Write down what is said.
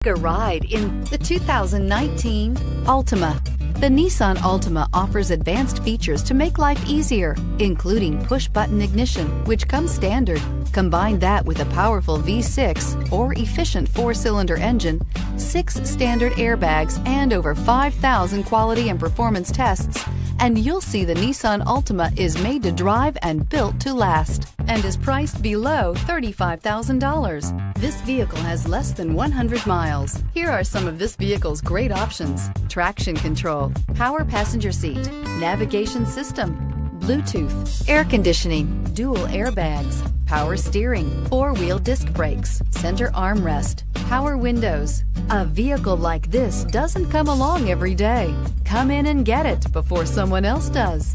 Take a ride in the 2019 Altima. The Nissan Altima offers advanced features to make life easier, including push-button ignition, which comes standard. Combine that with a powerful V6 or efficient 4-cylinder engine, 6 standard airbags, and over 5,000 quality and performance tests, and you'll see the Nissan Altima is made to drive and built to last, and is priced below $35,000. This vehicle has less than 100 miles. Here are some of this vehicle's great options: traction control, power passenger seat, navigation system, Bluetooth, air conditioning, dual airbags, power steering, 4-wheel disc brakes, center armrest, power windows. A vehicle like this doesn't come along every day. Come in and get it before someone else does.